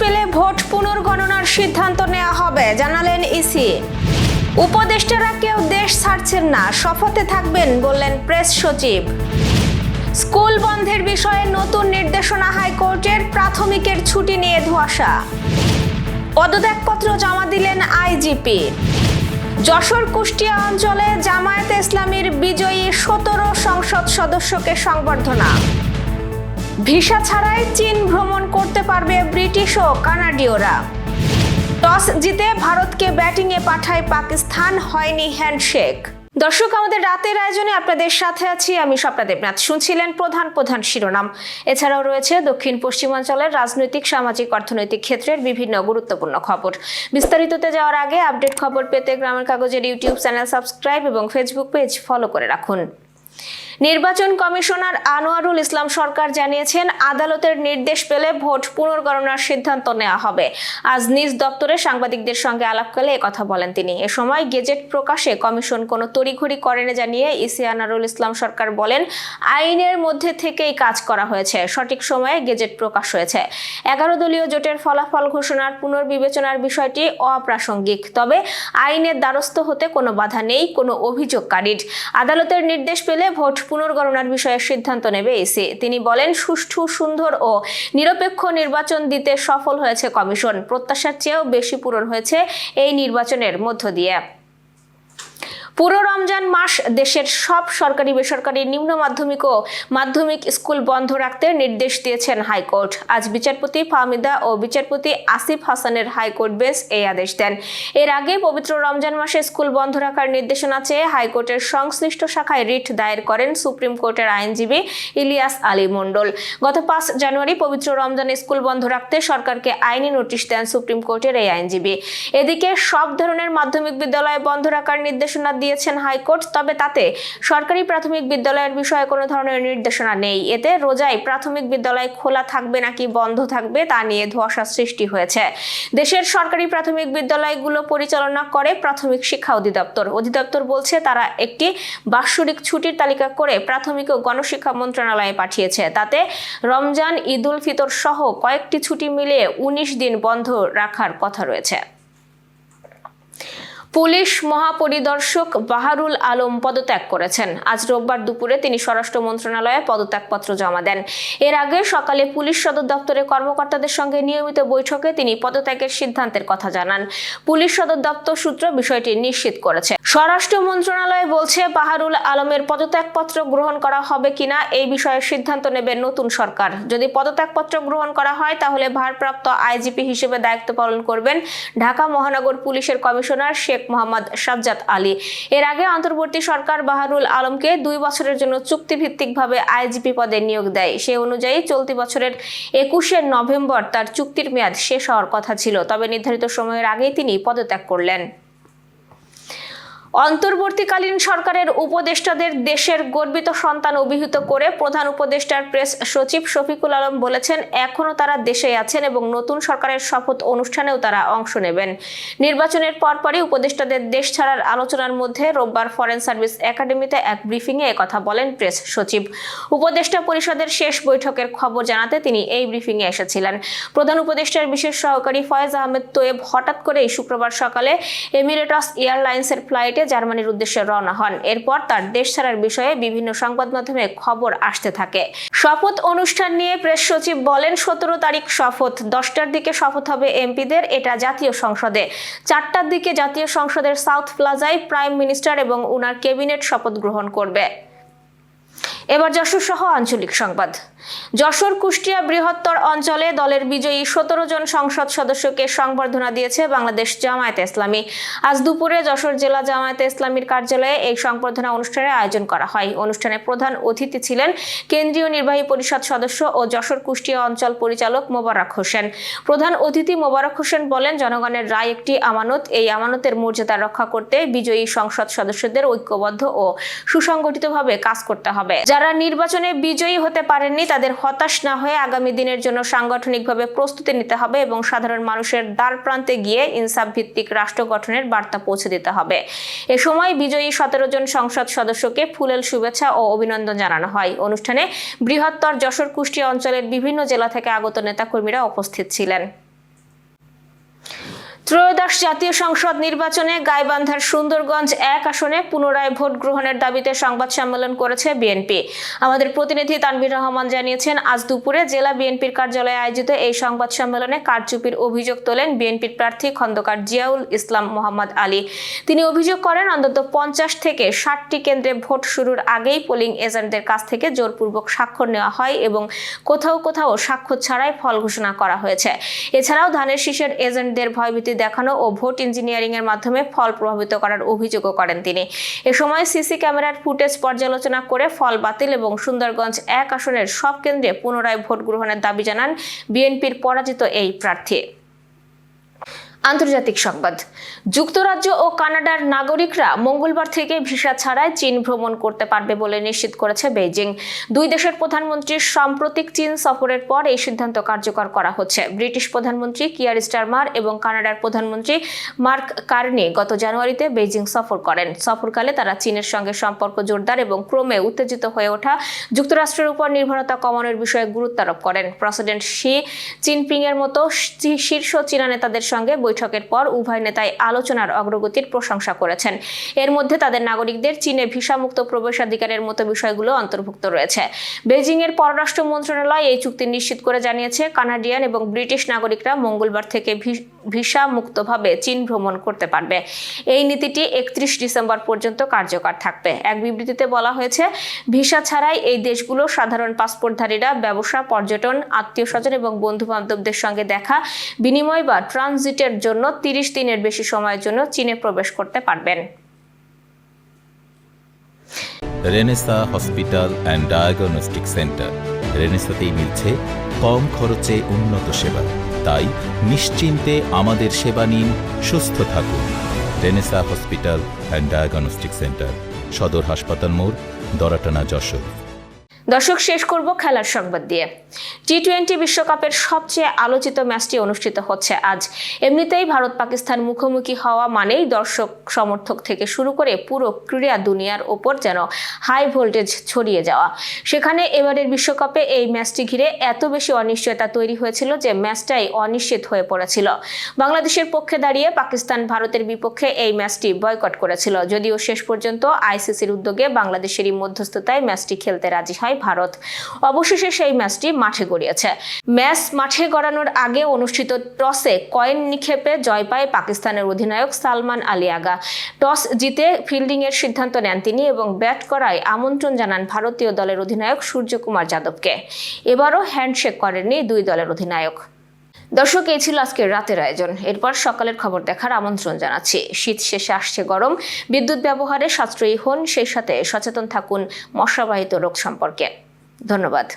পেলে ভোট পুনর্গণনার সিদ্ধান্ত নেওয়া হবে, জানালেন ইসি। উপদেষ্টারা কেউ দেশ ছাড়ছেন না, শপথে থাকবেন বললেন প্রেস সচিব। স্কুল বন্ধের বিষয়ে নতুন নির্দেশনা হাইকোর্টের, প্রাথমিকের ছুটি নিয়ে ধোঁয়াশা। পদত্যাগপত্র জমা দিলেন আইজিপি। যশোর কুষ্টিয়া অঞ্চলে জামায়াতে ইসলামীর বিজয়ী 17 সংসদ সদস্যকে সংবর্ধনা। ভিসা ছাড়াই চীন ভ্রমণ করতে পারবে ব্রিটিশ ও কানাডীয়রা। টস জিতে ভারতকে ব্যাটিংয়ে পাঠায় পাকিস্তান, হয়নি হ্যান্ডশেক। দর্শক, আমাদের রাতের আয়োজনে আপনাদের সাথে আছি আমি স্বপ্না দেবনাথ। শুনছিলেন প্রধান শিরোনাম। এছাড়াও রয়েছে দক্ষিণ পশ্চিমাঞ্চলের রাজনৈতিক, সামাজিক, অর্থনৈতিক ক্ষেত্রের বিভিন্ন গুরুত্বপূর্ণ খবর। বিস্তারিততে যাওয়ার আগে আপডেট খবর পেতে গ্রামের কাগজের ইউটিউব চ্যানেল সাবস্ক্রাইব এবং ফেসবুক পেজ ফলো করে রাখুন। নির্বাচন কমিশনার আনোয়ারুল ইসলাম সরকার জানিয়েছেন, আদালতের নির্দেশ পেলে ভোট পুনর্গণনার সিদ্ধান্ত নেওয়া হবে। আজ নিজ দপ্তরে সাংবাদিকদের সঙ্গে আলাপকালে একথা বলেন তিনি। এ সময় গেজেট প্রকাশে কমিশন কোনো তড়িঘড়ি করেনি জানিয়ে ইসি আনোয়ারুল ইসলাম সরকার বলেন, আইনের মধ্যে থেকেই কাজ করা হয়েছে, সঠিক সময়ে গেজেট প্রকাশ হয়েছে। 11 দলীয় জোটের ফলাফল ঘোষণার পুনর্বিবেচনার বিষয়টি অপ্রাসঙ্গিক, তবে আইনের দ্বারস্থ হতে কোনো বাধা নেই কোনো অভিযোগকারীর। আদালতের নির্দেশ পেলে ভোট পুনর্গণনার বিষয়ে সিদ্ধান্ত নেবে ইসি। তিনি বলেন, সুষ্ঠু, সুন্দর ও নিরপেক্ষ নির্বাচন দিতে সফল হয়েছে কমিশন। প্রত্যাশার চেয়েও বেশি পূরণ হয়েছে এই নির্বাচনের মধ্য দিয়ে। পুরো রমজান মাস দেশের সব সরকারি, বেসরকারি, নিম্ন মাধ্যমিক ও মাধ্যমিক স্কুল বন্ধ রাখতে নির্দেশ দিয়েছেন হাইকোর্ট। আজ বিচারপতি ফাহমিদা ও বিচারপতি আসিফ হাসানের হাইকোর্ট বেঞ্চ এই আদেশ দেন। এর আগে পবিত্র রমজান মাসে স্কুল বন্ধ রাখার নির্দেশনা চেয়ে হাইকোর্টের সংশ্লিষ্ট শাখায় রিট দায়ের করেন সুপ্রিম কোর্টের আইনজীবী ইলিয়াস আলী মণ্ডল। গত 5 জানুয়ারি পবিত্র রমজানে স্কুল বন্ধ রাখতে সরকারকে আইনি নোটিশ দেন সুপ্রিম কোর্টের এই আইনজীবী। এদিকে সব ধরনের মাধ্যমিক বিদ্যালয় বন্ধ রাখার নির্দেশনা দিয়েছেন হাইকোর্ট, তবে তাতে সরকারি প্রাথমিক বিদ্যালয়ের বিষয়ে কোনো ধরনের নির্দেশনা নেই। এতে রোজায় প্রাথমিক বিদ্যালয় খোলা থাকবে নাকি বন্ধ থাকবে তা নিয়ে ধোঁয়াশা সৃষ্টি হয়েছে। দেশের সরকারি প্রাথমিক বিদ্যালয়গুলো পরিচালনা করে প্রাথমিক শিক্ষা অধিদপ্তর। অধিদপ্তর বলছে, তারা একটি বাৎসরিক ছুটির তালিকা করে প্রাথমিক ও গণশিক্ষা মন্ত্রণালয়ে পাঠিয়েছে। তাতে রমজান, ঈদ উল ফিতর সহ কয়েকটি ছুটি মিলিয়ে 19 দিন বন্ধ রাখার কথা রয়েছে। পুলিশ মহাপরিদর্শক বাহারুল আলম পদত্যাগ করেছেন। আজ রোববার দুপুরে তিনি স্বরাষ্ট্র মন্ত্রণালয়ে পদত্যাগপত্র জমা দেন। এর আগে সকালে পুলিশ সদর দপ্তরের কর্মকর্তাদের সঙ্গে নিয়মিত বৈঠকে তিনি পদত্যাগের সিদ্ধান্তের কথা জানান। পুলিশ সদর দপ্তর সূত্র বিষয়টি নিশ্চিত করেছে। স্বরাষ্ট্র মন্ত্রণালয় বলছে, বাহারুল আলমের পদত্যাগপত্র গ্রহণ করা হবে কিনা এই বিষয়ে সিদ্ধান্ত নেবে নতুন সরকার। যদি পদত্যাগপত্র গ্রহণ করা হয়, তাহলে ভারপ্রাপ্ত আইজিপি হিসেবে দায়িত্ব পালন করবেন ঢাকা মহানগর পুলিশের কমিশনার শেখ মোহাম্মদ সাজ্জাদ আলী। এর আগে অন্তর্বর্তী সরকার বাহারুল আলমকে 2 বছরের জন্য চুক্তিভিত্তিকভাবে আইজিপি পদে নিয়োগ দেয়। সে অনুযায়ী চলতি বছরের 21শে নভেম্বর তার চুক্তির মেয়াদ শেষ হওয়ার কথা ছিল, তবে নির্ধারিত সময়ের আগেই তিনি পদত্যাগ করলেন। অন্তর্বর্তীকালীন সরকারের উপদেষ্টাদের দেশের গর্বিত সন্তান অভিহিত করে প্রধান উপদেষ্টার প্রেস সচিব শফিকুল আলম বলেছেন, এখনও তারা দেশে আছেন এবং নতুন সরকারের শপথ অনুষ্ঠানেও তারা অংশ নেবেন। নির্বাচনের পরপরই উপদেষ্টাদের দেশ ছাড়ার আলোচনার মধ্যে রোববার ফরেন সার্ভিস একাডেমিতে এক ব্রিফিংয়ে একথা বলেন প্রেস সচিব। উপদেষ্টা পরিষদের শেষ বৈঠকের খবর জানাতে তিনি এই ব্রিফিংয়ে এসেছিলেন। প্রধান উপদেষ্টার বিশেষ সহকারী ফয়েজ আহমেদ তোয়েব হঠাৎ করেই শুক্রবার সকালে এমিরেটস এয়ারলাইন্সের ফ্লাইটে জার্মানির উদ্দেশ্যে রওনা হন। এরপর তার দেশ ছাড়ার বিষয়ে বিভিন্ন সংবাদ মাধ্যমে খবর আসতে থাকে। শপথ অনুষ্ঠান নিয়ে প্রেস সচিব বলেন, 17 তারিখ শপথ, 10টার দিকে শপথ হবে এমপিদের, এটা জাতীয় সংসদে। 4টার দিকে জাতীয় সংসদের সাউথ প্লাজায় প্রাইম মিনিস্টার এবং উনার ক্যাবিনেট শপথ গ্রহণ করবে। এবার যশোর সহ আঞ্চলিক সংবাদ। যশোর কুষ্টিয়া বৃহত্তর অঞ্চলে দলের বিজয়ী 17 জন সংসদ সদস্যকে সংবর্ধনা দিয়েছে বাংলাদেশ জামায়াতে ইসলামী। আজ দুপুরে যশোর জেলা জামায়াতে ইসলামীর কার্যালয়ে এই সংবর্ধনা অনুষ্ঠানের আয়োজন করা হয়। অনুষ্ঠানে প্রধান অতিথি ছিলেন কেন্দ্রীয় নির্বাহী পরিষদ সদস্য ও যশোর কুষ্টিয়া অঞ্চল পরিচালক মোবারক হোসেন। প্রধান অতিথি মোবারক হোসেন বলেন, জনগণের রায় একটি আমানত, এই আমানতের মর্যাদা রক্ষা করতে বিজয়ী সংসদ সদস্যদের ঐক্যবদ্ধ ও সুসংগঠিতভাবে কাজ করতে হবে। যারা নির্বাচনে বিজয়ী হতে পারেননি তাদের হতাশ না হয়ে আগামী দিনের জন্য সাংগঠনিকভাবে প্রস্তুতি নিতে হবে এবং সাধারণ মানুষের দ্বার প্রান্তে গিয়ে ইনসাফ ভিত্তিক রাষ্ট্র গঠনের বার্তা পৌঁছে দিতে হবে। এ সময় বিজয়ী 17 জন সংসদ সদস্যকে ফুলেল শুভেচ্ছা ও অভিনন্দন জানানো হয়। অনুষ্ঠানে বৃহত্তর যশোর কুষ্টিয়া অঞ্চলের বিভিন্ন জেলা থেকে আগত নেতাকর্মীরা উপস্থিত ছিলেন। ত্রয়োদশ জাতীয় সংসদ নির্বাচনে গাইবান্ধার সুন্দরগঞ্জ 1 আসনে পুনরায় ভোট গ্রহণের দাবিতে সংবাদ সম্মেলন করেছে বিএনপি। আমাদের প্রতিনিধি তানভীর রহমান জানিয়েছেন, আজ দুপুরে জেলা বিএনপির কার্যালয়ে আয়োজিত এই সংবাদ সম্মেলনে কারচুপির অভিযোগ তোলেন বিএনপির প্রার্থী খন্দকার জিয়াউল ইসলাম মোহাম্মদ আলী। তিনি অভিযোগ করেন, অন্তত 50 থেকে 60টি কেন্দ্রে ভোট শুরুর আগেই পোলিং এজেন্টদের কাছ থেকে জোরপূর্বক স্বাক্ষর নেওয়া হয় এবং কোথাও কোথাও স্বাক্ষর ছাড়াই ফল ঘোষণা করা হয়েছে। এছাড়াও ধানের শীষের এজেন্টদের ভয়ভীতি দেখানো ও ভোট ইঞ্জিনিয়ারিং এর মাধ্যমে ফল প্রভাবিত করার অভিযোগও করেন তিনি। এ সময় সিসি ক্যামেরার ফুটেজ পর্যালোচনা করে ফল বাতিল এবং সুন্দরগঞ্জ 1 আসনের সব কেন্দ্রে পুনরায় ভোট গ্রহণের দাবি জানান বিএনপির পরাজিত এই প্রার্থী। আন্তর্জাতিক সংবাদ। যুক্তরাজ্য ও কানাডার নাগরিকরা মঙ্গলবার থেকে ভিসা ছাড়াই চীন ভ্রমণ করতে পারবে বলে নিশ্চিত করেছে বেইজিং। দুই দেশের প্রধানমন্ত্রীর সাম্প্রতিক চীন সফরের পর এই সিদ্ধান্ত কার্যকর করা হচ্ছে। ব্রিটিশ প্রধানমন্ত্রী কিয়ার স্টারমার এবং কানাডার প্রধানমন্ত্রী মার্ক কার্নি গত জানুয়ারিতে বেইজিং সফর করেন। সফরকালে তারা চীনের সঙ্গে সম্পর্ক জোরদার এবং ক্রমে উত্তেজিত হয়ে ওঠা যুক্তরাষ্ট্রের উপর নির্ভরতা কমানোর বিষয়ে গুরুত্ব আরোপ করেন। প্রেসিডেন্ট শি জিনপিং এর মতো শীর্ষ চীনা নেতাদের সঙ্গে বৈঠকের পর উভয় নেতাই আলোচনার অগ্রগতির প্রশংসা করেছেন। এর মধ্যে তাদের নাগরিকদের চীনে ভিসামুক্ত প্রবেশাধিকারের মতো বিষয়গুলো অন্তর্ভুক্ত রয়েছে। বেইজিং এর পররাষ্ট্র মন্ত্রণালয় এই চুক্তি নিশ্চিত করে জানিয়েছে, কানাডিয়ান এবং ব্রিটিশ নাগরিকরা মঙ্গলবার থেকে ভিসা মুক্তভাবে চীন ভ্রমণ করতে পারবে। এই নীতিটি 31 ডিসেম্বর পর্যন্ত কার্যকর থাকবে। এক বিবৃতিতে বলা হয়েছে, ভিসা ছাড়াই এই দেশগুলো সাধারণ পাসপোর্টধারীরা ব্যবসা, পর্যটন, আত্মীয়-স্বজন এবং বন্ধু-বান্ধবদের সঙ্গে দেখা, বিনিময় বা ট্রানজিটের জন্য 30 দিনের বেশি সময়ের জন্য চীনে প্রবেশ করতে পারবেন। Renaissance hospital and diagnostic centre. রেনেসাতেই মিলছে কম খরচে উন্নত সেবা। তাই নিশ্চিন্তে আমাদের সেবা নিন, সুস্থ থাকুন। Renaissance hospital and diagnostic centre, সদর হাসপাতাল মোড়, দরাটানা, যশোর। দর্শক, শেষ করব খেলার সংবাদ দিয়ে। টি-20 বিশ্বকাপের সবচেয়ে আলোচিত ম্যাচটি অনুষ্ঠিত হচ্ছে আজ। এমনিতেই ভারত পাকিস্তান মুখোমুখি হওয়া মানেই দর্শক সমর্থক থেকে শুরু করে পুরো ক্রীড়া দুনিয়ার ওপর যেন হাই ভোল্টেজ ছড়িয়ে যাওয়া। সেখানে এবারের বিশ্বকাপে এই ম্যাচটি ঘিরে এত বেশি অনিশ্চয়তা তৈরি হয়েছিল যে ম্যাচটাই অনিশ্চিত হয়ে পড়েছিল। বাংলাদেশের পক্ষে দাঁড়িয়ে পাকিস্তান ভারতের বিপক্ষে এই ম্যাচটি বয়কট করেছিল, যদিও শেষ পর্যন্ত আইসিসির উদ্যোগে বাংলাদেশেরই মধ্যস্থতায় ম্যাচটি খেলতে রাজি হয় ভারত। অবশেষে সেই ম্যাচটি মাঠে গড়িয়েছে। ম্যাচ মাঠে গড়ানোর আগে অনুষ্ঠিত টসে কয়েন নিক্ষেপে জয় পায় পাকিস্তানের অধিনায়ক সালমান আলী আগা। টস জিতে ফিল্ডিং এর সিদ্ধান্ত নেন তিনি এবং ব্যাট করায় আমন্ত্রণ জানান ভারতীয় দলের অধিনায়ক সূর্যকুমার যাদবকে। এবারও হ্যান্ডশেক করেননি দুই দলের অধিনায়ক। দর্শক, এই ছিল আজকের রাতের আয়োজন। এরপর সকালের খবর দেখার আমন্ত্রণ জানাচ্ছি। শীত শেষে আসছে গরম, বিদ্যুৎ ব্যবহারে সাশ্রয়ী হন, সেই সাথে সচেতন থাকুন মশাবাহিত রোগ সম্পর্কে। ধন্যবাদ।